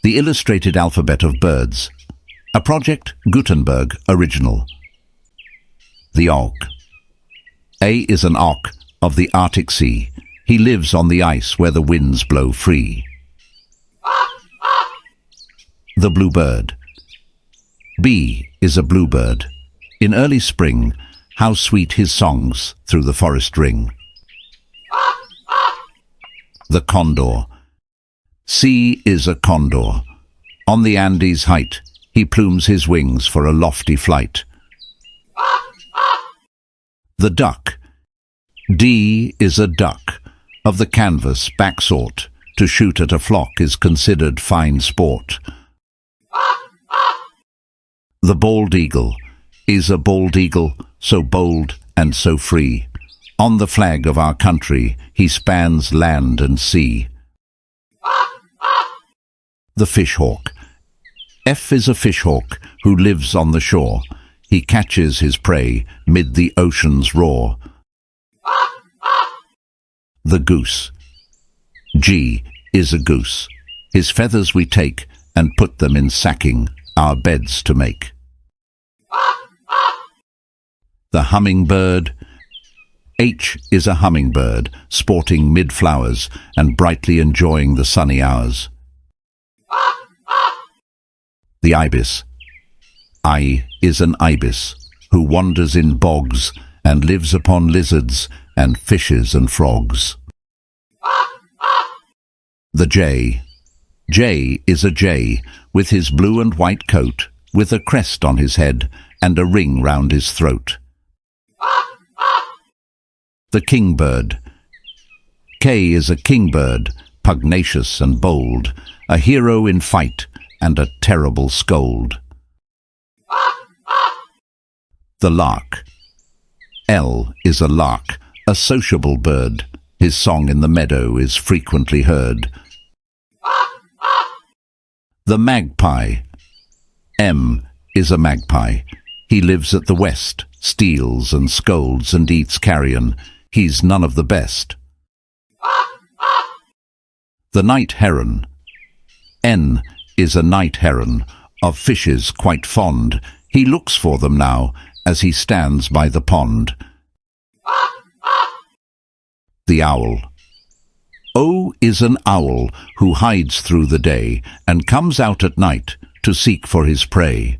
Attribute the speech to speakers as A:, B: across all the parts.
A: The Illustrated Alphabet of Birds, a Project Gutenberg original. The auk. A is an auk of the Arctic Sea. He lives on the ice where the winds blow free. The bluebird. B is a bluebird. In early spring, how sweet his songs through the forest ring. The condor. C is a condor. On the Andes height, he plumes his wings for a lofty flight. The duck. D is a duck. Of the canvas back sort, to shoot at a flock is considered fine sport. The bald eagle is a bald eagle, so bold and so free. On the flag of our country, he spans land and sea. The fishhawk. F is a fishhawk who lives on the shore. He catches his prey mid the ocean's roar. The goose. G is a goose. His feathers we take and put them in sacking, our beds to make. The hummingbird. H is a hummingbird, sporting mid-flowers and brightly enjoying the sunny hours. The ibis. I is an ibis, who wanders in bogs and lives upon lizards and fishes and frogs. The jay. Jay is a jay, with his blue and white coat, with a crest on his head and a ring round his throat. The kingbird. K is a kingbird, pugnacious and bold, a hero in fight and a terrible scold. The lark. L is a lark, a sociable bird. His song in the meadow is frequently heard. The magpie. M is a magpie. He lives at the west, steals and scolds and eats carrion. He's none of the best. The night heron. N is a night heron, of fishes quite fond. He looks for them now, as he stands by the pond. The owl. O is an owl who hides through the day and comes out at night to seek for his prey.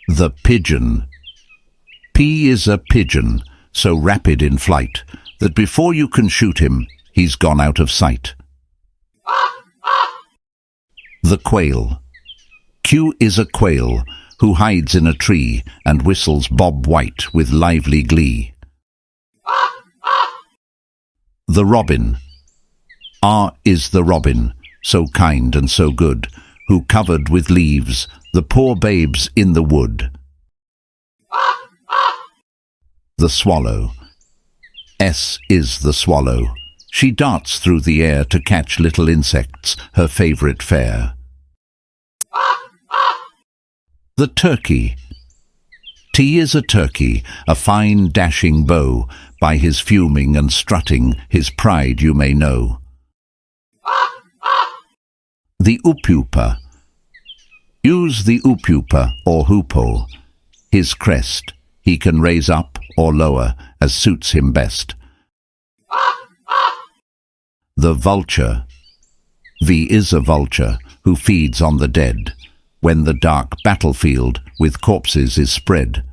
A: The pigeon. P is a pigeon, so rapid in flight that before you can shoot him, he's gone out of sight. The quail. Q is a quail who hides in a tree and whistles Bob White with lively glee. The robin. R is the robin, so kind and so good, who covered with leaves the poor babes in the wood. The swallow. S is the swallow. She darts through the air to catch little insects, her favourite fare. The turkey. T is a turkey, a fine dashing beau. By his fuming and strutting, his pride you may know. The upupa. Use the upupa or hoopoe. His crest he can raise up or lower as suits him best. The vulture. V is a vulture who feeds on the dead, when the dark battlefield with corpses is spread.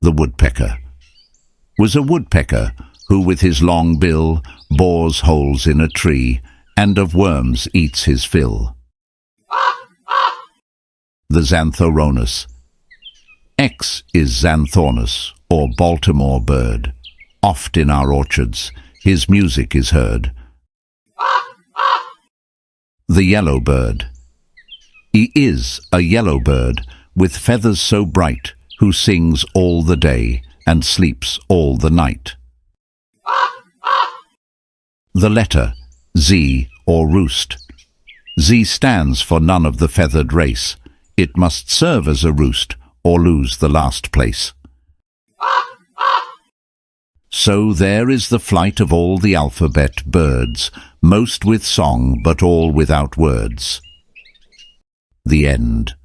A: The woodpecker. Was a woodpecker who with his long bill bores holes in a tree and of worms eats his fill. The xanthoronus. X is xanthornis, or Baltimore bird. Oft in our orchards his music is heard. The yellow bird. He is a yellow bird with feathers so bright, who sings all the day and sleeps all the night. The letter Z or roost. Z stands for none of the feathered race. It must serve as a roost or lose the last place. So there is the flight of all the alphabet birds, most with song but all without words. The end.